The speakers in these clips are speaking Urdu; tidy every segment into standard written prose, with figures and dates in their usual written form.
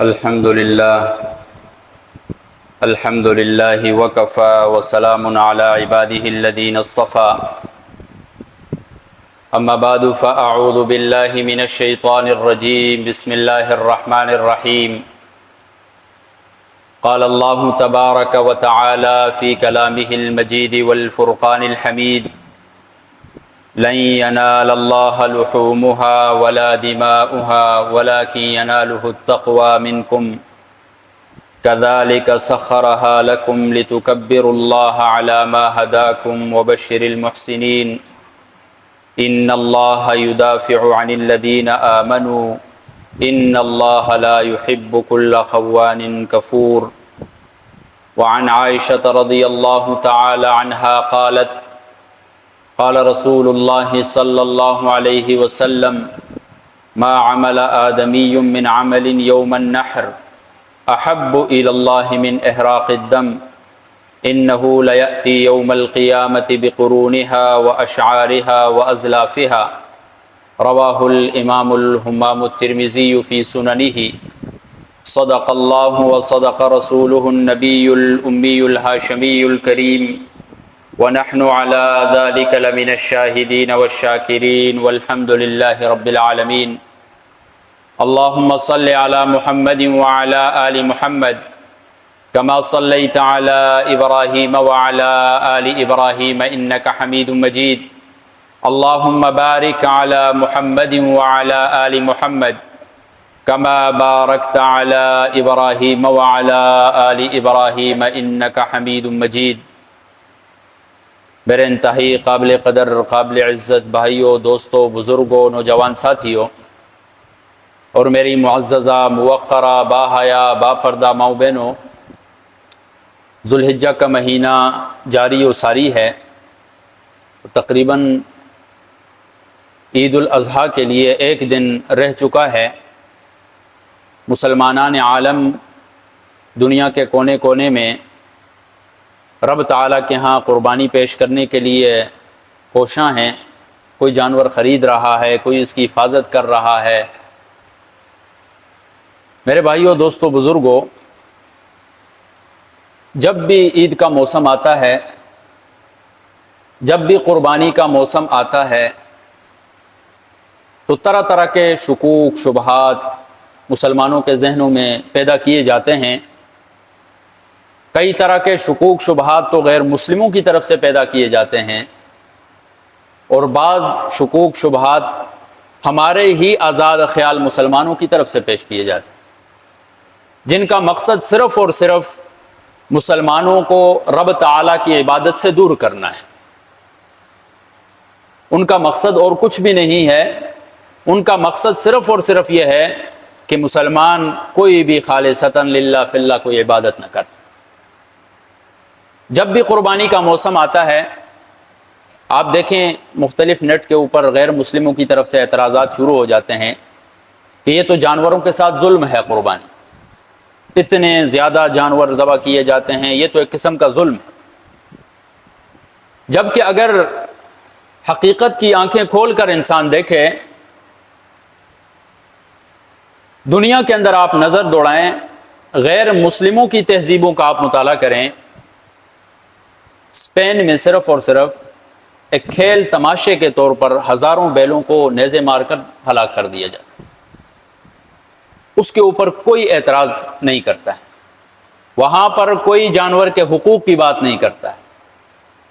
الحمد لله وكفى وسلام على عباده الذين اصطفى أما بعد فأعوذ بالله من الشيطان الرجيم بسم الله الرحمن الرحيم قال الله تبارك وتعالى في كلامه المجيد والفرقان الحميد لن ينال الله لحومها ولا دماؤها ولكن يناله التقوى منكم كذلك سخرها لكم لتكبروا الله على ما هداكم وبشر المحسنين إن الله يدافع عن الذين آمنوا إن الله لا يحب كل خوان كفور وعن عائشة رضي الله تعالى عنها قالت قال رسول الله صلى الله عليه وسلم ما عمل آدمي من عمل يوم النحر أحب إلى الله من إحراق الدم إنه ليأتي يوم القيامة بقرونها وأشعارها وأزلافها رواه الإمام الهمام الترمذي في سننه صدق الله وصدق رسوله النبي الأمي الهاشمي الكريم ونحن على ذلك لمن الشاهدين والشاكرين والحمد لله رب العالمين اللهم صل على محمد وعلى آل محمد كما صليت على إبراهيم وعلى آل إبراهيم إنك حميد مجيد اللهم بارك على محمد وعلى آل محمد كما باركت على إبراهيم وعلى آل إبراهيم إنك حميد مجيد میرے انتہائی قابل قدر قابل عزت بھائیوں دوستوں بزرگوں نوجوان ساتھیوں اور میری معززہ موقرہ باحیا با پردہ ماؤں بہنوں، ذوالحجہ کا مہینہ جاری و ساری ہے، تقریباً عید الاضحیٰ کے لیے ایک دن رہ چکا ہے۔ مسلمانان عالم دنیا کے کونے کونے میں رب تعالیٰ کے ہاں قربانی پیش کرنے کے لیے کوشاں ہیں، کوئی جانور خرید رہا ہے، کوئی اس کی حفاظت کر رہا ہے۔ میرے بھائیوں دوستوں بزرگوں، جب بھی عید کا موسم آتا ہے، جب بھی قربانی کا موسم آتا ہے تو طرح طرح کے شکوک شبہات مسلمانوں کے ذہنوں میں پیدا کیے جاتے ہیں۔ کئی طرح کے شکوک شبہات تو غیر مسلموں کی طرف سے پیدا کیے جاتے ہیں، اور بعض شکوک شبہات ہمارے ہی آزاد خیال مسلمانوں کی طرف سے پیش کیے جاتے ہیں، جن کا مقصد صرف اور صرف مسلمانوں کو رب تعالیٰ کی عبادت سے دور کرنا ہے۔ ان کا مقصد اور کچھ بھی نہیں ہے، ان کا مقصد صرف اور صرف یہ ہے کہ مسلمان کوئی بھی خالصتاً للہ فی اللہ کوئی عبادت نہ کرے۔ جب بھی قربانی کا موسم آتا ہے، آپ دیکھیں مختلف نیٹ کے اوپر غیر مسلموں کی طرف سے اعتراضات شروع ہو جاتے ہیں کہ یہ تو جانوروں کے ساتھ ظلم ہے، قربانی اتنے زیادہ جانور ذبح کیے جاتے ہیں، یہ تو ایک قسم کا ظلم ہے۔ جبکہ اگر حقیقت کی آنکھیں کھول کر انسان دیکھے، دنیا کے اندر آپ نظر دوڑائیں، غیر مسلموں کی تہذیبوں کا آپ مطالعہ کریں، اسپین میں صرف اور صرف ایک کھیل تماشے کے طور پر ہزاروں بیلوں کو نیزے مار کر ہلاک کر دیا جاتا ہے، اس کے اوپر کوئی اعتراض نہیں کرتا ہے، وہاں پر کوئی جانور کے حقوق کی بات نہیں کرتا ہے،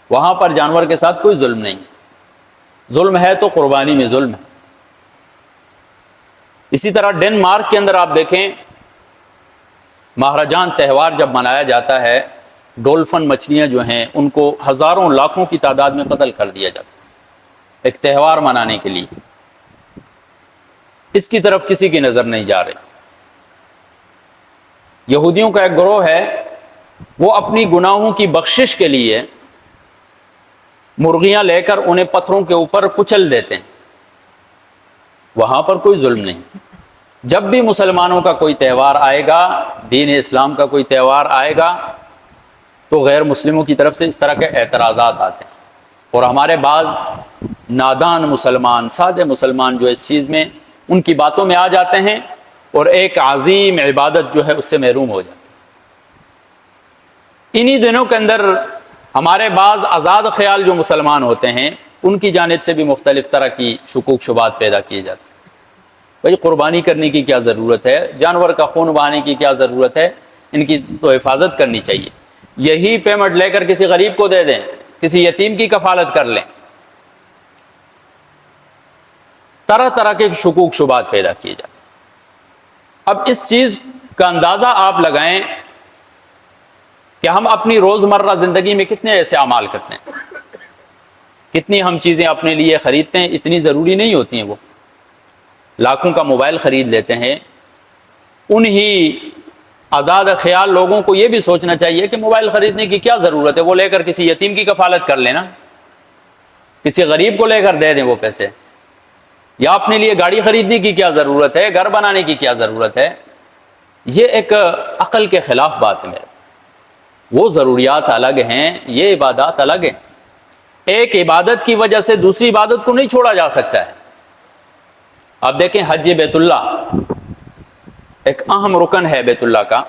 وہاں پر جانور کے ساتھ کوئی ظلم نہیں ہے۔ ظلم ہے تو قربانی میں ظلم ہے۔ اسی طرح ڈنمارک کے اندر آپ دیکھیں، مہرجان تہوار جب منایا جاتا ہے، ڈولفن مچھلیاں جو ہیں ان کو ہزاروں لاکھوں کی تعداد میں قتل کر دیا جاتا ہے ایک تہوار منانے کے لیے۔ اس کی طرف کسی کی نظر نہیں جا رہی۔ یہودیوں کا ایک گروہ ہے، وہ اپنی گناہوں کی بخشش کے لیے مرغیاں لے کر انہیں پتھروں کے اوپر کچل دیتے ہیں، وہاں پر کوئی ظلم نہیں۔ جب بھی مسلمانوں کا کوئی تہوار آئے گا، دین اسلام کا کوئی تہوار آئے گا، تو غیر مسلموں کی طرف سے اس طرح کے اعتراضات آتے ہیں، اور ہمارے بعض نادان مسلمان، سادے مسلمان جو اس چیز میں ان کی باتوں میں آ جاتے ہیں اور ایک عظیم عبادت جو ہے اس سے محروم ہو جاتے ہیں۔ انہی دنوں کے اندر ہمارے بعض آزاد خیال جو مسلمان ہوتے ہیں ان کی جانب سے بھی مختلف طرح کی شکوک شبہات پیدا کیے جاتے ہیں۔ بھائی قربانی کرنے کی کیا ضرورت ہے، جانور کا خون بہانے کی کیا ضرورت ہے، ان کی تو حفاظت کرنی چاہیے، یہی پیمنٹ لے کر کسی غریب کو دے دیں، کسی یتیم کی کفالت کر لیں۔ طرح طرح کے شکوک شبہات پیدا کیے جاتے ہیں۔ اب اس چیز کا اندازہ آپ لگائیں کہ ہم اپنی روزمرہ زندگی میں کتنے ایسے اعمال کرتے ہیں، کتنی ہم چیزیں اپنے لیے خریدتے ہیں، اتنی ضروری نہیں ہوتی ہیں، وہ لاکھوں کا موبائل خرید لیتے ہیں۔ انہی آزاد خیال لوگوں کو یہ بھی سوچنا چاہیے کہ موبائل خریدنے کی کیا ضرورت ہے، وہ لے کر کسی یتیم کی کفالت کر لینا، کسی غریب کو لے کر دے دیں وہ پیسے، یا اپنے لیے گاڑی خریدنے کی کیا ضرورت ہے، گھر بنانے کی کیا ضرورت ہے۔ یہ ایک عقل کے خلاف بات ہے میرے۔ وہ ضروریات الگ ہیں، یہ عبادات الگ ہیں۔ ایک عبادت کی وجہ سے دوسری عبادت کو نہیں چھوڑا جا سکتا ہے۔ آپ دیکھیں حج بیت اللہ ایک اہم رکن ہے بیت اللہ کا۔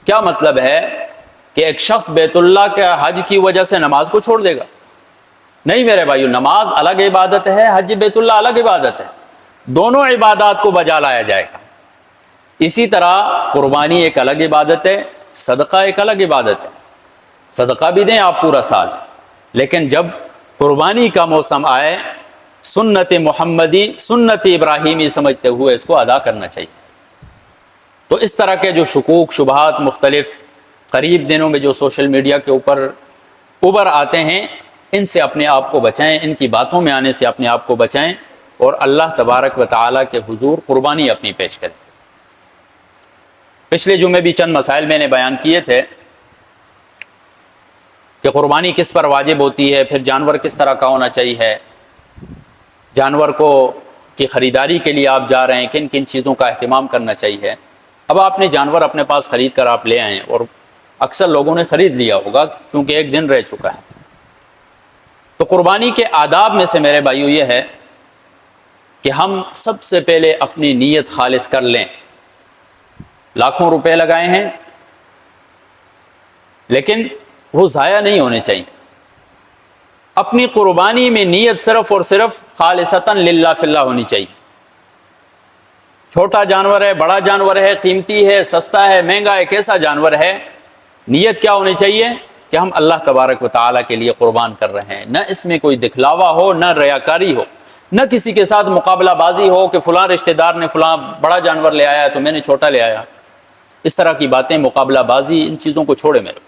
کیا مطلب ہے کہ ایک شخص بیت اللہ کے حج کی وجہ سے نماز کو چھوڑ دے گا؟ نہیں میرے بھائیو، نماز الگ عبادت ہے، حج بیت اللہ الگ عبادت ہے، دونوں عبادات کو بجا لایا جائے گا۔ اسی طرح قربانی ایک الگ عبادت ہے، صدقہ ایک الگ عبادت ہے۔ صدقہ بھی دیں آپ پورا سال، لیکن جب قربانی کا موسم آئے سنت محمدی سنت ابراہیمی سمجھتے ہوئے اس کو ادا کرنا چاہیے۔ تو اس طرح کے جو شکوک شبہات مختلف قریب دنوں میں جو سوشل میڈیا کے اوپر ابھر آتے ہیں، ان سے اپنے آپ کو بچائیں، ان کی باتوں میں آنے سے اپنے آپ کو بچائیں، اور اللہ تبارک و تعالیٰ کے حضور قربانی اپنی پیش کریں۔ پچھلے جمعے بھی چند مسائل میں نے بیان کیے تھے کہ قربانی کس پر واجب ہوتی ہے، پھر جانور کس طرح کا ہونا چاہیے، جانور کو کی خریداری کے لیے آپ جا رہے ہیں کن کن چیزوں کا اہتمام کرنا چاہیے۔ اب آپ نے جانور اپنے پاس خرید کر آپ لے آئیں، اور اکثر لوگوں نے خرید لیا ہوگا چونکہ ایک دن رہ چکا ہے۔ تو قربانی کے آداب میں سے میرے بھائیو یہ ہے کہ ہم سب سے پہلے اپنی نیت خالص کر لیں۔ لاکھوں روپے لگائے ہیں لیکن وہ ضائع نہیں ہونے چاہیے۔ اپنی قربانی میں نیت صرف اور صرف خالصتاً للہ فی اللہ ہونی چاہیے۔ چھوٹا جانور ہے، بڑا جانور ہے، قیمتی ہے، سستا ہے، مہنگا ہے، کیسا جانور ہے، نیت کیا ہونی چاہیے کہ ہم اللہ تبارک و تعالیٰ کے لیے قربان کر رہے ہیں۔ نہ اس میں کوئی دکھلاوا ہو، نہ ریاکاری ہو، نہ کسی کے ساتھ مقابلہ بازی ہو کہ فلاں رشتہ دار نے فلاں بڑا جانور لے آیا تو میں نے چھوٹا لے آیا۔ اس طرح کی باتیں، مقابلہ بازی، ان چیزوں کو چھوڑے میرے۔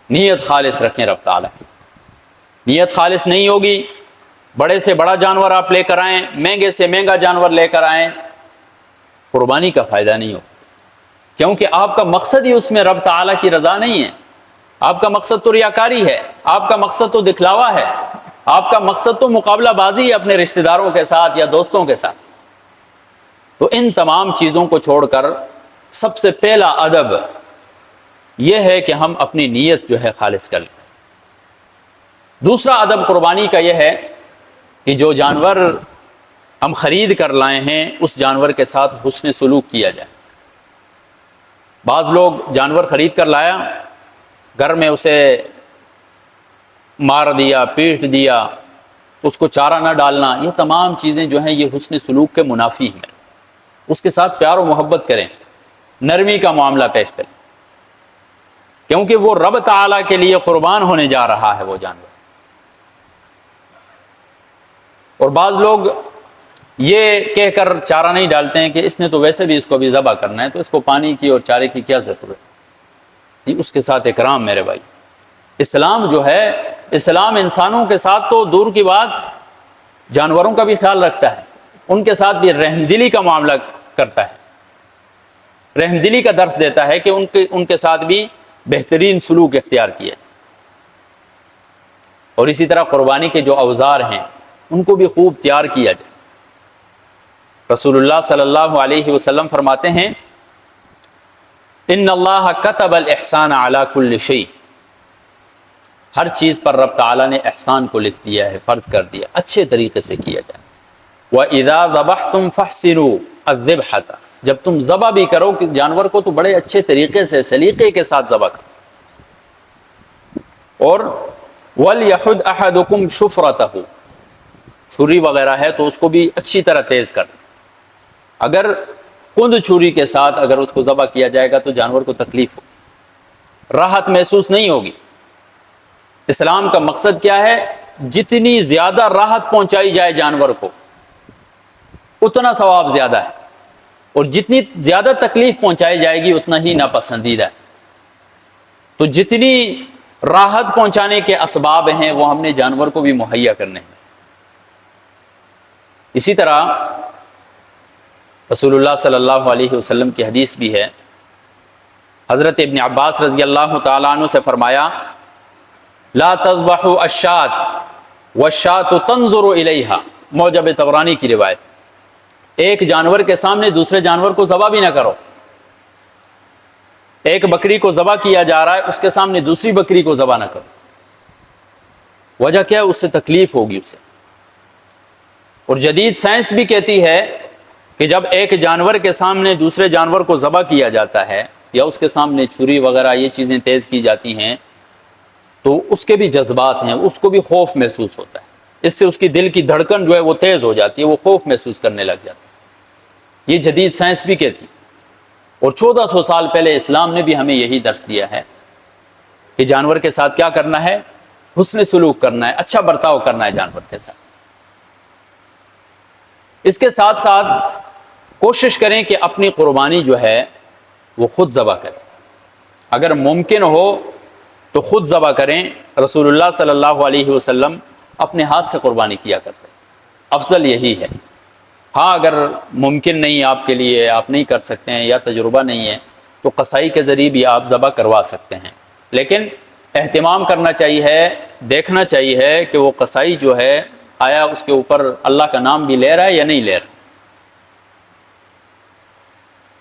نیت خالص رکھیں رب تعالیٰ کی۔ نیت خالص نہیں ہوگی، بڑے سے بڑا جانور آپ لے کر آئیں، مہنگے سے مہنگا جانور لے کر آئیں، قربانی کا فائدہ نہیں ہو، کیونکہ آپ کا مقصد ہی اس میں رب تعالیٰ کی رضا نہیں ہے۔ آپ کا مقصد تو ریاکاری ہے، آپ کا مقصد تو دکھلاوا ہے، آپ کا مقصد تو مقابلہ بازی ہے اپنے رشتہ داروں کے ساتھ یا دوستوں کے ساتھ۔ تو ان تمام چیزوں کو چھوڑ کر سب سے پہلا ادب یہ ہے کہ ہم اپنی نیت جو ہے خالص کر لیں۔ دوسرا ادب قربانی کا یہ ہے کہ جو جانور ہم خرید کر لائے ہیں اس جانور کے ساتھ حسن سلوک کیا جائے۔ بعض لوگ جانور خرید کر لایا، گھر میں اسے مار دیا، پیٹ دیا، اس کو چارہ نہ ڈالنا، یہ تمام چیزیں جو ہیں یہ حسن سلوک کے منافی ہیں۔ اس کے ساتھ پیار و محبت کریں، نرمی کا معاملہ پیش کریں، کیونکہ وہ رب تعالیٰ کے لیے قربان ہونے جا رہا ہے وہ جانور۔ اور بعض لوگ یہ کہہ کر چارہ نہیں ڈالتے ہیں کہ اس نے تو ویسے بھی اس کو بھی ذبح کرنا ہے، تو اس کو پانی کی اور چارے کی کیا ضرورت ہے۔ اس کے ساتھ اکرام میرے بھائی۔ اسلام جو ہے، اسلام انسانوں کے ساتھ تو دور کی بات، جانوروں کا بھی خیال رکھتا ہے، ان کے ساتھ بھی رحمدلی کا معاملہ کرتا ہے، رحمدلی کا درس دیتا ہے کہ ان کے ساتھ بھی بہترین سلوک اختیار کیا جائے۔ اور اسی طرح قربانی کے جو اوزار ہیں ان کو بھی خوب تیار کیا جائے۔ رسول اللہ صلی اللہ علیہ وسلم فرماتے ہیں ان اللہ کتب الاحسان علی کل شیء، ہر چیز پر رب تعالیٰ نے احسان کو لکھ دیا ہے، فرض کر دیا، اچھے طریقے سے کیا جائے۔ وَإِذَا ذَبَحْتُمْ فَاحْسِنُوا الذِّبْحَةَ، جب تم ذبح بھی کرو کہ جانور کو تو بڑے اچھے طریقے سے سلیقے کے ساتھ ذبح کرو. اور وَلْيَحُدْ أَحَدُكُمْ شُفْرَتَهُ، چھری وغیرہ ہے تو اس کو بھی اچھی طرح تیز کر. اگر کند چھری کے ساتھ اگر اس کو ذبح کیا جائے گا تو جانور کو تکلیف ہوگی، راحت محسوس نہیں ہوگی. اسلام کا مقصد کیا ہے؟ جتنی زیادہ راحت پہنچائی جائے جانور کو اتنا ثواب زیادہ ہے، اور جتنی زیادہ تکلیف پہنچائی جائے گی اتنا ہی ناپسندیدہ ہے. تو جتنی راحت پہنچانے کے اسباب ہیں وہ ہم نے جانور کو بھی مہیا کرنے ہیں. اسی طرح رسول اللہ صلی اللہ علیہ وسلم کی حدیث بھی ہے، حضرت ابن عباس رضی اللہ تعالیٰ عنہ سے فرمایا لا تذبحوا الشاة والشاة تنظر الیہا، معجم طبرانی کی روایت. ایک جانور کے سامنے دوسرے جانور کو ذبح بھی نہ کرو. ایک بکری کو ذبح کیا جا رہا ہے، اس کے سامنے دوسری بکری کو ذبح نہ کرو. وجہ کیا ہے؟ اس سے تکلیف ہوگی اسے. اور جدید سائنس بھی کہتی ہے کہ جب ایک جانور کے سامنے دوسرے جانور کو ذبح کیا جاتا ہے یا اس کے سامنے چھری وغیرہ یہ چیزیں تیز کی جاتی ہیں تو اس کے بھی جذبات ہیں، اس کو بھی خوف محسوس ہوتا ہے. اس سے اس کی دل کی دھڑکن جو ہے وہ تیز ہو جاتی ہے، وہ خوف محسوس کرنے لگ جاتا ہے. یہ جدید سائنس بھی کہتی ہے. اور 1400 سال پہلے اسلام نے بھی ہمیں یہی درس دیا ہے کہ جانور کے ساتھ کیا کرنا ہے؟ حسن سلوک کرنا ہے، اچھا برتاؤ کرنا ہے جانور کے ساتھ. اس کے ساتھ ساتھ کوشش کریں کہ اپنی قربانی جو ہے وہ خود ذبح کریں. اگر ممکن ہو تو خود ذبح کریں. رسول اللہ صلی اللہ علیہ وسلم اپنے ہاتھ سے قربانی کیا کرتے، افضل یہی ہے. ہاں اگر ممکن نہیں آپ کے لیے، آپ نہیں کر سکتے ہیں یا تجربہ نہیں ہے تو قصائی کے ذریعے بھی آپ ذبح کروا سکتے ہیں. لیکن اہتمام کرنا چاہیے، دیکھنا چاہیے کہ وہ قصائی جو ہے آیا اس کے اوپر اللہ کا نام بھی لے رہا ہے یا نہیں لے رہا.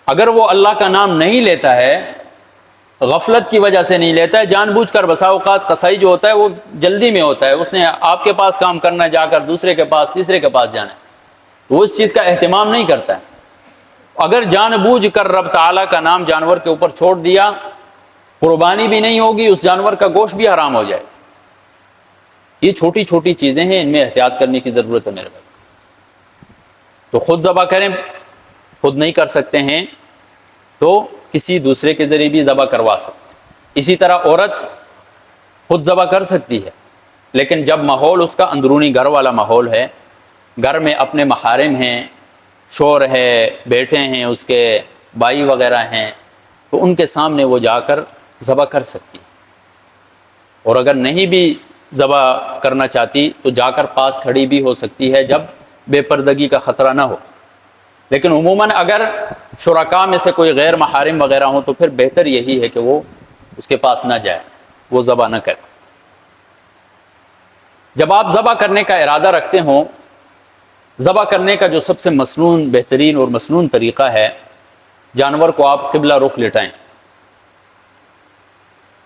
اگر وہ اللہ کا نام نہیں لیتا ہے، غفلت کی وجہ سے نہیں لیتا ہے، جان بوجھ کر، بسا اوقات قصائی جو ہوتا ہے وہ جلدی میں ہوتا ہے، اس نے آپ کے پاس کام کرنا ہے، جا کر دوسرے کے پاس، تیسرے کے پاس جانا ہے، وہ اس چیز کا اہتمام نہیں کرتا ہے. اگر جان بوجھ کر رب تعالیٰ کا نام جانور کے اوپر چھوڑ دیا، قربانی بھی نہیں ہوگی، اس جانور کا گوشت بھی حرام ہو جائے. یہ چھوٹی چھوٹی چیزیں ہیں، ان میں احتیاط کرنے کی ضرورت ہے میرے بھائی. تو خود ذبح کریں. خود نہیں کر سکتے ہیں تو کسی دوسرے کے ذریعے بھی ذبح کروا سکتے ہیں. اسی طرح عورت خود ذبح کر سکتی ہے، لیکن جب ماحول اس کا اندرونی گھر والا ماحول ہے، گھر میں اپنے محارم ہیں، شوہر ہے، بیٹے ہیں، اس کے بھائی وغیرہ ہیں، تو ان کے سامنے وہ جا کر ذبح کر سکتی ہے. اور اگر نہیں بھی ذبح کرنا چاہتی تو جا کر پاس کھڑی بھی ہو سکتی ہے جب بے پردگی کا خطرہ نہ ہو. لیکن عموماً اگر شرکاء میں سے کوئی غیر محارم وغیرہ ہوں تو پھر بہتر یہی ہے کہ وہ اس کے پاس نہ جائے، وہ ذبح نہ کرے. جب آپ ذبح کرنے کا ارادہ رکھتے ہوں، ذبح کرنے کا جو سب سے مسنون، بہترین اور مسنون طریقہ ہے، جانور کو آپ قبلہ رخ لٹائیں.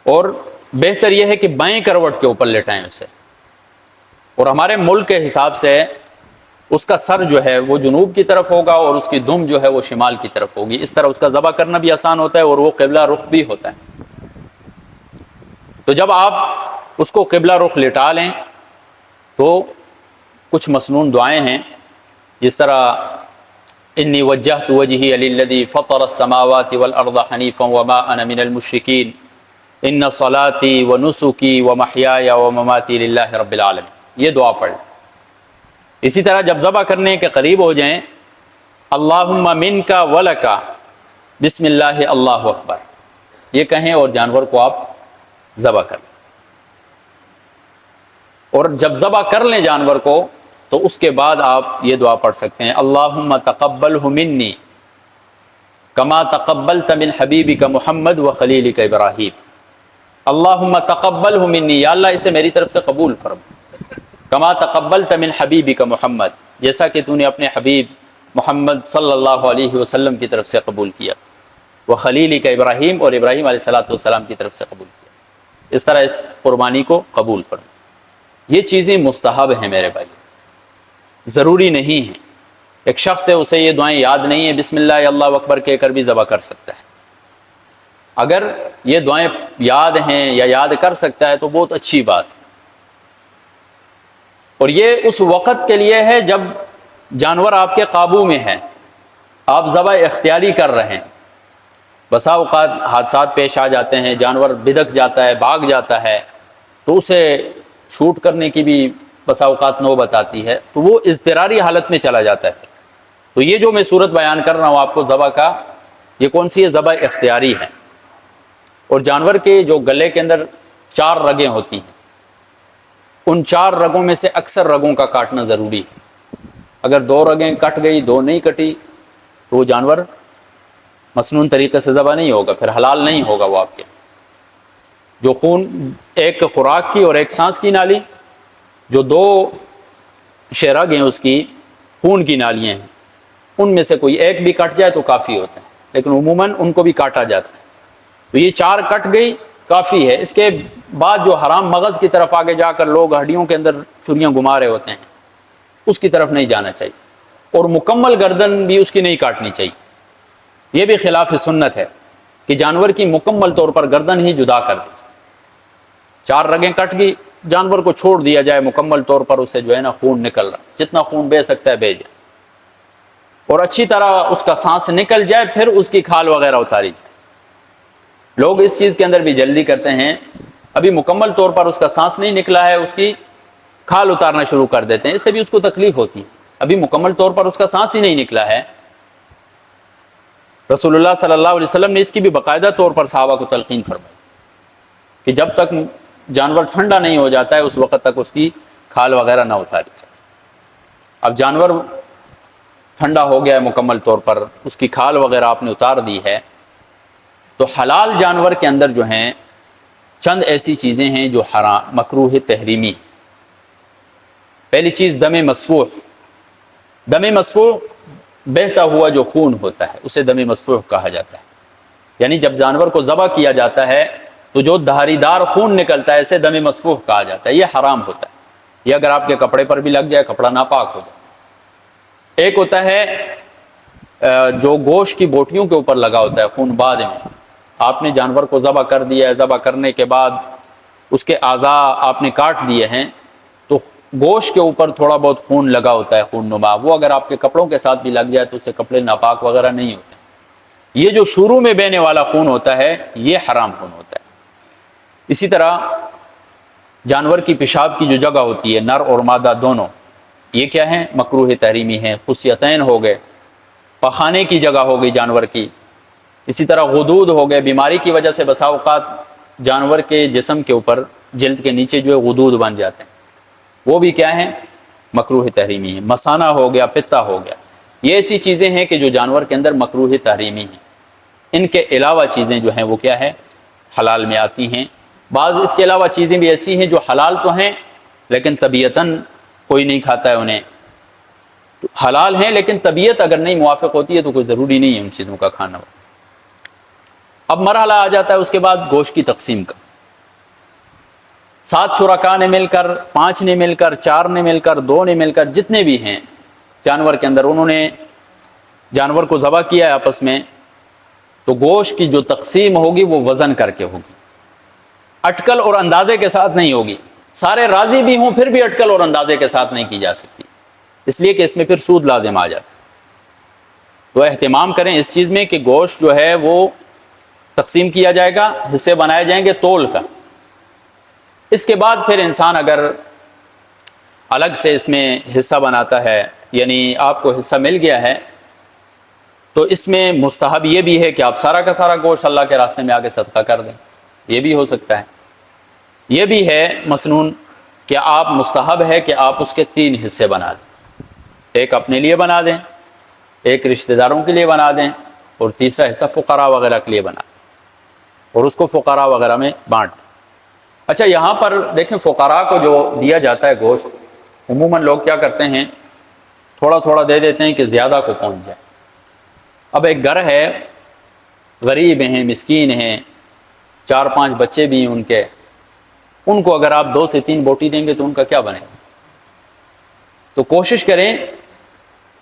اور بہتر یہ ہے کہ بائیں کروٹ کے اوپر لٹائیں اسے. اور ہمارے ملک کے حساب سے اس کا سر جو ہے وہ جنوب کی طرف ہوگا اور اس کی دم جو ہے وہ شمال کی طرف ہوگی. اس طرح اس کا ذبح کرنا بھی آسان ہوتا ہے اور وہ قبلہ رخ بھی ہوتا ہے. تو جب آپ اس کو قبلہ رخ لٹا لیں تو کچھ مسنون دعائیں ہیں، جس طرح انی وجہت وجہی للذی فطر السماوات والارض حنیفا وما انا من المشرکین ان صلاتی ونسکی ومحیای ومماتی للہ رب العالمین. یہ دعا پڑھ لیں. اسی طرح جب ذبح کرنے کے قریب ہو جائیں، اللہم منکا ولکا بسم اللہ اللہ اکبر، یہ کہیں اور جانور کو آپ ذبح کر لیں. اور جب ذبح کر لیں جانور کو تو اس کے بعد آپ یہ دعا پڑھ سکتے ہیں، اللہم تقبلہ منی کما تقبلت من حبیبک محمد و خلیلک ابراہیم. اللہم تقبلہ منی، یا اللہ اسے میری طرف سے قبول فرما، کما تقبلت من حبیبک محمد، جیسا کہ تو نے اپنے حبیب محمد صلی اللہ علیہ وسلم کی طرف سے قبول کیا، وہ خلیلک ابراہیم، اور ابراہیم علیہ السلام کی طرف سے قبول کیا. اس طرح اس قربانی کو قبول فرما. یہ چیزیں مستحب ہیں میرے بھائی، ضروری نہیں ہیں. ایک شخص ہے اسے یہ دعائیں یاد نہیں ہیں، بسم اللہ یا اللہ اکبر کہہ کر بھی ذبح کر سکتا ہے۔ اگر یہ دعائیں یاد ہیں یا یاد کر سکتا ہے تو بہت اچھی بات ہے، اور یہ اس وقت کے لیے ہے جب جانور آپ کے قابو میں ہے، آپ ذبح اختیاری کر رہے ہیں۔ بسا اوقات حادثات پیش آ جاتے ہیں، جانور بدک جاتا ہے، بھاگ جاتا ہے، تو اسے شوٹ کرنے کی بھی بسا اوقات نوبت آتی ہے، تو وہ اضطراری حالت میں چلا جاتا ہے۔ تو یہ جو میں صورت بیان کر رہا ہوں آپ کو ذبح کا، یہ کون سی ہے؟ ذبح اختیاری ہے۔ اور جانور کے جو گلے کے اندر 4 رگیں ہوتی ہیں، ان 4 رگوں میں سے اکثر رگوں کا کاٹنا ضروری ہے۔ اگر 2 رگیں کٹ گئی، 2 نہیں کٹی، تو وہ جانور مسنون طریقے سے ذبح نہیں ہوگا، پھر حلال نہیں ہوگا وہ آپ کے۔ جو خون، ایک خوراک کی اور ایک سانس کی نالی، جو 2 رگ ہیں اس کی خون کی نالیاں ہیں، ان میں سے کوئی ایک بھی کٹ جائے تو کافی ہوتا ہے، لیکن عموماً ان کو بھی کاٹا جاتا ہے۔ تو یہ 4 کٹ گئی کافی ہے۔ اس کے بعد جو حرام مغز کی طرف آگے جا کر لوگ ہڈیوں کے اندر چھریاں گھما رہے ہوتے ہیں، اس کی طرف نہیں جانا چاہیے، اور مکمل گردن بھی اس کی نہیں کاٹنی چاہیے۔ یہ بھی خلاف سنت ہے کہ جانور کی مکمل طور پر گردن ہی جدا کر دی جائے۔ 4 رگیں کٹ گئی، جانور کو چھوڑ دیا جائے مکمل طور پر، اسے جو ہے نا خون نکل رہا، جتنا خون بہہ سکتا ہے بہہ جائے، اور اچھی طرح اس کا سانس نکل جائے، پھر اس کی کھال وغیرہ اتاری جائے۔ لوگ اس چیز کے اندر بھی جلدی کرتے ہیں، ابھی مکمل طور پر اس کا سانس نہیں نکلا ہے، اس کی کھال اتارنا شروع کر دیتے ہیں، اس سے بھی اس کو تکلیف ہوتی ہے، ابھی مکمل طور پر اس کا سانس ہی نہیں نکلا ہے۔ رسول اللہ صلی اللہ علیہ وسلم نے اس کی بھی باقاعدہ طور پر صحابہ کو تلقین فرمائی کہ جب تک جانور ٹھنڈا نہیں ہو جاتا ہے اس وقت تک اس کی کھال وغیرہ نہ اتاری جائے۔ اب جانور ٹھنڈا ہو گیا ہے مکمل طور پر، اس کی کھال وغیرہ آپ نے اتار دی ہے، تو حلال جانور کے اندر جو ہیں چند ایسی چیزیں ہیں جو حرام، مکروہ تحریمی۔ پہلی چیز دم مسفوح۔ دم مسفوح بہتا ہوا جو خون ہوتا ہے اسے دم مسفوح کہا جاتا ہے، یعنی جب جانور کو ذبح کیا جاتا ہے تو جو دھاری دار خون نکلتا ہے اسے دم مسفوح کہا جاتا ہے، یہ حرام ہوتا ہے۔ یہ اگر آپ کے کپڑے پر بھی لگ جائے، کپڑا ناپاک ہو جائے۔ ایک ہوتا ہے جو گوشت کی بوٹیوں کے اوپر لگا ہوتا ہے خون، بعد میں آپ نے جانور کو ذبح کر دیا ہے، ذبح کرنے کے بعد اس کے اعضاء آپ نے کاٹ دیے ہیں، تو گوشت کے اوپر تھوڑا بہت خون لگا ہوتا ہے، خون نما، وہ اگر آپ کے کپڑوں کے ساتھ بھی لگ جائے تو اس سے کپڑے ناپاک وغیرہ نہیں ہوتے۔ یہ جو شروع میں بہنے والا خون ہوتا ہے یہ حرام خون ہوتا ہے۔ اسی طرح جانور کی پیشاب کی جو جگہ ہوتی ہے، نر اور مادہ دونوں، یہ کیا ہیں؟ مکروہ تحریمی ہیں۔ خصیتین ہو گئے، پخانے کی جگہ ہو گئی جانور کی۔ اسی طرح غدود ہو گئے، بیماری کی وجہ سے بسا اوقات جانور کے جسم کے اوپر، جلد کے نیچے جو ہے غدود بن جاتے ہیں، وہ بھی کیا ہیں؟ مکروہ تحریمی ہیں۔ مثانہ ہو گیا، پتا ہو گیا، یہ ایسی چیزیں ہیں کہ جو جانور کے اندر مکروہ تحریمی ہیں۔ ان کے علاوہ چیزیں جو ہیں وہ کیا ہے؟ حلال میں آتی ہیں۔ بعض اس کے علاوہ چیزیں بھی ایسی ہیں جو حلال تو ہیں لیکن طبیعتاً کوئی نہیں کھاتا ہے انہیں، حلال ہیں لیکن طبیعت اگر نہیں موافق ہوتی ہے تو کوئی ضروری نہیں ہے ان چیزوں کا کھانا۔ اب مرحلہ آ جاتا ہے اس کے بعد گوشت کی تقسیم کا۔ 7 شرکاء نے مل کر، 5 نے مل کر، 4 نے مل کر، 2 نے مل کر، جتنے بھی ہیں جانور کے اندر، انہوں نے جانور کو ذبح کیا ہے آپس میں، تو گوشت کی جو تقسیم ہوگی وہ وزن کر کے ہوگی، اٹکل اور اندازے کے ساتھ نہیں ہوگی۔ سارے راضی بھی ہوں پھر بھی اٹکل اور اندازے کے ساتھ نہیں کی جا سکتی، اس لیے کہ اس میں پھر سود لازم آ جاتا ہے۔ تو اہتمام کریں اس چیز میں کہ گوشت جو ہے وہ تقسیم کیا جائے گا، حصے بنائے جائیں گے تول کا۔ اس کے بعد پھر انسان اگر الگ سے اس میں حصہ بناتا ہے، یعنی آپ کو حصہ مل گیا ہے، تو اس میں مستحب یہ بھی ہے کہ آپ سارا کا سارا گوشت اللہ کے راستے میں آگے صدقہ کر دیں، یہ بھی ہو سکتا ہے۔ یہ بھی ہے مسنون کہ آپ، مستحب ہے کہ آپ اس کے 3 حصے بنا دیں، ایک اپنے لیے بنا دیں، ایک رشتہ داروں کے لیے بنا دیں، اور تیسرا حصہ فقراء وغیرہ کے لیے بنا دیں، اور اس کو فقراء وغیرہ میں بانٹ دیں۔ اچھا، یہاں پر دیکھیں فقراء کو جو دیا جاتا ہے گوشت، عموماً لوگ کیا کرتے ہیں، تھوڑا تھوڑا دے دیتے ہیں کہ زیادہ کو پہنچ جائے۔ اب ایک گھر ہے، غریب ہیں، مسکین ہیں، 4-5 بچے بھی ہیں ان کو اگر آپ 2 سے 3 بوٹی دیں گے تو ان کا کیا بنے گا؟ تو کوشش کریں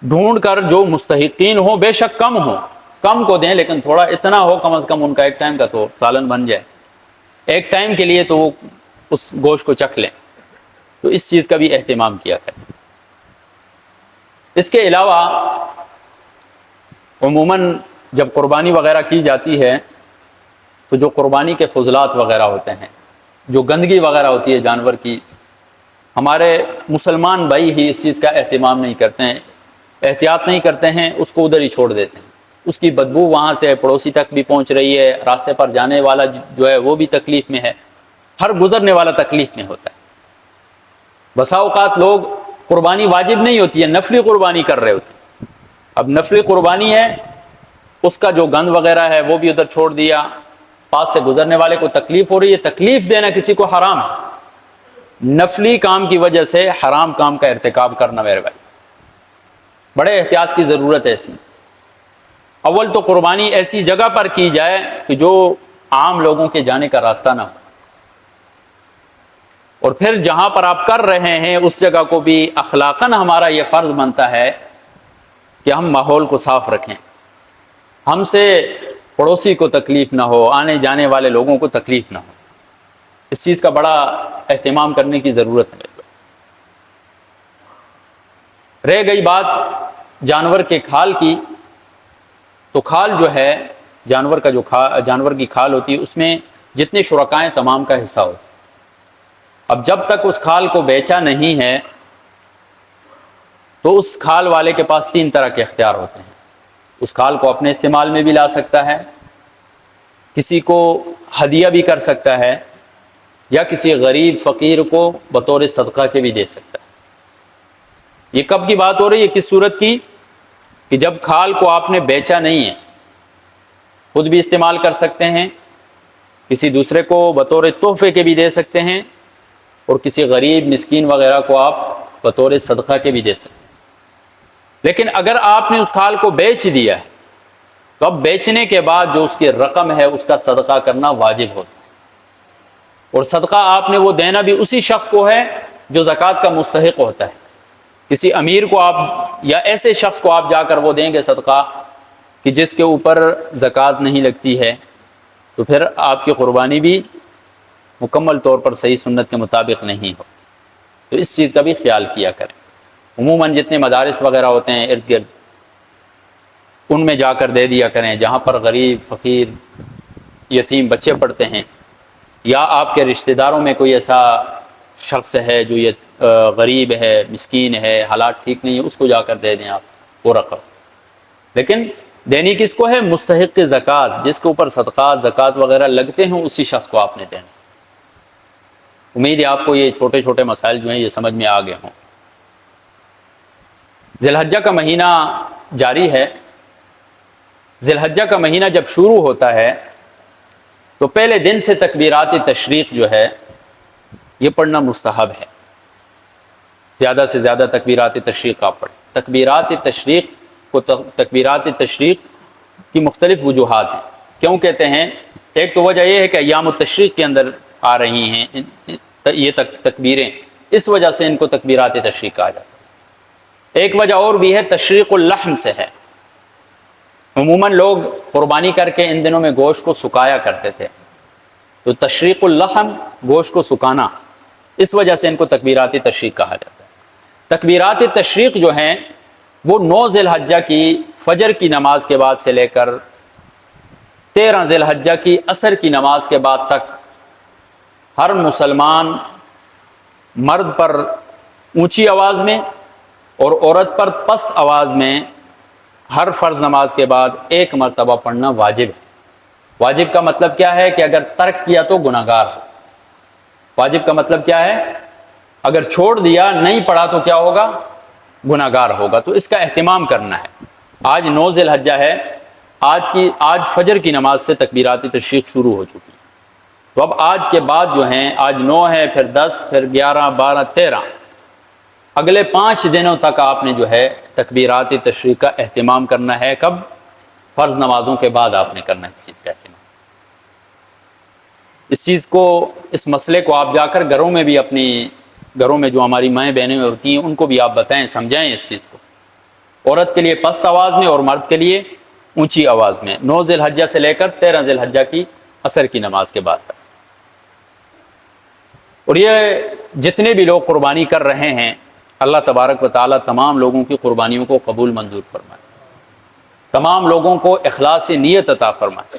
ڈھونڈ کر جو مستحقین ہوں، بے شک کم ہوں، کم کو دیں، لیکن تھوڑا اتنا ہو کم از کم ان کا ایک ٹائم کا تو سالن بن جائے، ایک ٹائم کے لیے تو وہ اس گوشت کو چکھ لیں۔ تو اس چیز کا بھی اہتمام کیا کریں۔ اس کے علاوہ عموماً جب قربانی وغیرہ کی جاتی ہے تو جو قربانی کے فضلات وغیرہ ہوتے ہیں، جو گندگی وغیرہ ہوتی ہے جانور کی، ہمارے مسلمان بھائی ہی اس چیز کا اہتمام نہیں کرتے ہیں، احتیاط نہیں کرتے ہیں، اس کو ادھر ہی چھوڑ دیتے ہیں۔ اس کی بدبو وہاں سے پڑوسی تک بھی پہنچ رہی ہے، راستے پر جانے والا جو ہے وہ بھی تکلیف میں ہے، ہر گزرنے والا تکلیف میں ہوتا ہے۔ بسا اوقات لوگ قربانی واجب نہیں ہوتی ہے، نفلی قربانی کر رہے ہوتے ہیں۔ اب نفلی قربانی ہے، اس کا جو گند وغیرہ ہے وہ بھی ادھر چھوڑ دیا، پاس سے گزرنے والے کو تکلیف ہو رہی ہے۔ تکلیف دینا کسی کو حرام ہے، نفلی کام کی وجہ سے حرام کام کا ارتکاب کرنا میرے بھائی، بڑے احتیاط کی ضرورت ہے اس میں۔ اول تو قربانی ایسی جگہ پر کی جائے کہ جو عام لوگوں کے جانے کا راستہ نہ ہو، اور پھر جہاں پر آپ کر رہے ہیں اس جگہ کو بھی اخلاقاً ہمارا یہ فرض بنتا ہے کہ ہم ماحول کو صاف رکھیں، ہم سے پڑوسی کو تکلیف نہ ہو، آنے جانے والے لوگوں کو تکلیف نہ ہو۔ اس چیز کا بڑا اہتمام کرنے کی ضرورت ہے۔ رہ گئی بات جانور کے کھال کی، تو کھال جو ہے جانور کا، جو جانور کی کھال ہوتی ہے اس میں جتنے شرکائیں تمام کا حصہ ہوتا ہے۔ اب جب تک اس کھال کو بیچا نہیں ہے تو اس کھال والے کے پاس تین طرح کے اختیار ہوتے ہیں۔ اس کھال کو اپنے استعمال میں بھی لا سکتا ہے، کسی کو ہدیہ بھی کر سکتا ہے، یا کسی غریب فقیر کو بطور صدقہ کے بھی دے سکتا ہے۔ یہ کب کی بات ہو رہی ہے، کس صورت کی؟ کہ جب کھال کو آپ نے بیچا نہیں ہے، خود بھی استعمال کر سکتے ہیں، کسی دوسرے کو بطور تحفے کے بھی دے سکتے ہیں، اور کسی غریب مسکین وغیرہ کو آپ بطور صدقہ کے بھی دے سکتے ہیں۔ لیکن اگر آپ نے اس کھال کو بیچ دیا ہے تو اب بیچنے کے بعد جو اس کی رقم ہے اس کا صدقہ کرنا واجب ہوتا ہے، اور صدقہ آپ نے وہ دینا بھی اسی شخص کو ہے جو زکوٰۃ کا مستحق ہوتا ہے۔ کسی امیر کو آپ یا ایسے شخص کو آپ جا کر وہ دیں گے صدقہ کہ جس کے اوپر زکوٰۃ نہیں لگتی ہے، تو پھر آپ کی قربانی بھی مکمل طور پر صحیح سنت کے مطابق نہیں ہو۔ تو اس چیز کا بھی خیال کیا کریں۔ عموماً جتنے مدارس وغیرہ ہوتے ہیں ارد گرد، ان میں جا کر دے دیا کریں، جہاں پر غریب فقیر یتیم بچے پڑھتے ہیں، یا آپ کے رشتہ داروں میں کوئی ایسا شخص ہے جو یہ غریب ہے، مسکین ہے، حالات ٹھیک نہیں ہے، اس کو جا کر دے دیں آپ وہ رقم۔ لیکن دینی کس کو ہے؟ مستحق زکوٰۃ، جس کے اوپر صدقات زکوٰۃ وغیرہ لگتے ہیں، اسی شخص کو آپ نے دینا۔ امید ہے آپ کو یہ چھوٹے چھوٹے مسائل جو ہیں یہ سمجھ میں آ گئے ہوں۔ ذی الحجہ کا مہینہ جاری ہے۔ ذی الحجہ کا مہینہ جب شروع ہوتا ہے تو پہلے دن سے تکبیرات تشریق جو ہے یہ پڑھنا مستحب ہے۔ زیادہ سے زیادہ تکبیرات تشریق آپ پڑھیں۔ تکبیرات تشریق کو تکبیرات تشریق کی مختلف وجوہات ہیں۔ کیوں کہتے ہیں؟ ایک تو وجہ یہ ہے کہ ایام التشریق کے اندر آ رہی ہیں یہ تکبیریں، اس وجہ سے ان کو تکبیرات تشریق کہا جاتا ہے۔ ایک وجہ اور بھی ہے، تشریق اللحم سے ہے۔ عموماً لوگ قربانی کر کے ان دنوں میں گوشت کو سکایا کرتے تھے، تو تشریق اللحم گوشت کو سکانا، اس وجہ سے ان کو تکبیرات تشریق کہا جاتا ہے۔ تکبیرات تشریق جو ہیں وہ 9 ذی الحجہ کی فجر کی نماز کے بعد سے لے کر 13 ذی الحجہ کی عصر کی نماز کے بعد تک ہر مسلمان مرد پر اونچی آواز میں اور عورت پر پست آواز میں ہر فرض نماز کے بعد ایک مرتبہ پڑھنا واجب ہے۔ واجب کا مطلب کیا ہے؟ کہ اگر ترک کیا تو گناہگار ہو۔ واجب کا مطلب کیا ہے؟ اگر چھوڑ دیا، نہیں پڑھا تو کیا ہوگا؟ گناہگار ہوگا۔ تو اس کا اہتمام کرنا ہے۔ آج 9 ذی الحجہ ہے، آج فجر کی نماز سے تکبیرات تشریق شروع ہو چکی ہے۔ تو اب آج کے بعد جو ہیں، آج 9 ہے، پھر 10، پھر 11، 12، 13، اگلے 5 دنوں تک آپ نے جو ہے تکبیرات تشریق کا اہتمام کرنا ہے۔ کب؟ فرض نمازوں کے بعد آپ نے کرنا ہے اس چیز کا اہتمام۔ اس چیز کو، اس مسئلے کو آپ جا کر گھروں میں بھی، اپنی گھروں میں جو ہماری مائیں بہنیں ہوتی ہیں ان کو بھی آپ بتائیں، سمجھائیں اس چیز کو، عورت کے لیے پست آواز میں اور مرد کے لیے اونچی آواز میں، 9 ذی الحجہ سے لے کر 13 ذی الحجہ کی عصر کی نماز کے بعد تک۔ اور یہ جتنے بھی لوگ قربانی کر رہے ہیں، اللہ تبارک و تعالیٰ تمام لوگوں کی قربانیوں کو قبول منظور فرمائے، تمام لوگوں کو اخلاص نیت عطا فرمائے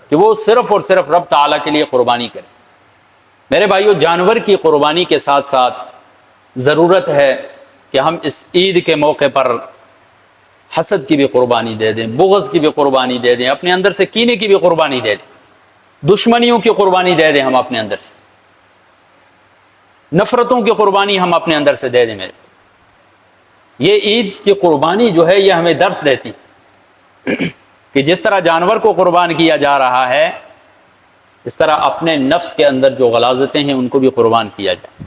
کہ وہ صرف اور صرف رب تعالیٰ کے لیے قربانی کریں۔ میرے بھائیو، جانور کی قربانی کے ساتھ ساتھ ضرورت ہے کہ ہم اس عید کے موقع پر حسد کی بھی قربانی دے دیں، بغض کی بھی قربانی دے دیں، اپنے اندر سے کینے کی بھی قربانی دے دیں، دشمنیوں کی قربانی دے دیں، ہم اپنے اندر سے نفرتوں کی قربانی ہم اپنے اندر سے دے دیں۔ میرے یہ عید کی قربانی جو ہے یہ ہمیں درس دیتی کہ جس طرح جانور کو قربان کیا جا رہا ہے، اس طرح اپنے نفس کے اندر جو غلاظتیں ہیں ان کو بھی قربان کیا جائے،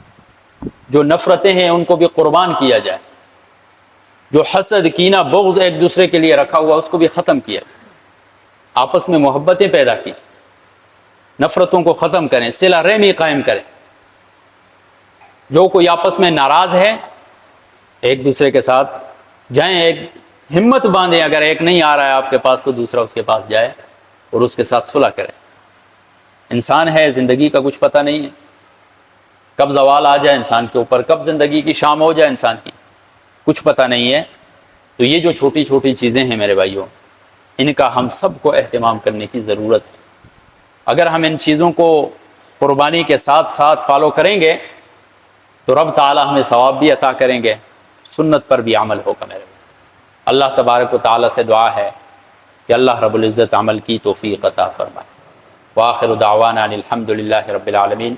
جو نفرتیں ہیں ان کو بھی قربان کیا جائے، جو حسد کینہ بغض ایک دوسرے کے لیے رکھا ہوا اس کو بھی ختم کیا جائے، آپس میں محبتیں پیدا کی جائیں، نفرتوں کو ختم کریں، صلہ رحمی قائم کریں۔ جو کوئی آپس میں ناراض ہے ایک دوسرے کے ساتھ جائیں، ایک ہمت باندھیں، اگر ایک نہیں آ رہا ہے آپ کے پاس تو دوسرا اس کے پاس جائے اور اس کے ساتھ صلح کرے۔ انسان ہے، زندگی کا کچھ پتہ نہیں ہے، کب زوال آ جائے انسان کے اوپر، کب زندگی کی شام ہو جائے انسان کی، کچھ پتہ نہیں ہے۔ تو یہ جو چھوٹی چھوٹی چیزیں ہیں میرے بھائیوں، ان کا ہم سب کو اہتمام کرنے کی ضرورت ہے۔ اگر ہم ان چیزوں کو قربانی کے ساتھ ساتھ فالو کریں گے تو رب تعالی ہمیں ثواب بھی عطا کریں گے، سنت پر بھی عمل ہوگا میرے بھائی۔ اللہ تبارک و تعالی سے دعا ہے کہ اللہ رب العزت عمل کی توفیق عطا فرمائے۔ وآخر دعوانا ان الحمد للہ رب العالمین۔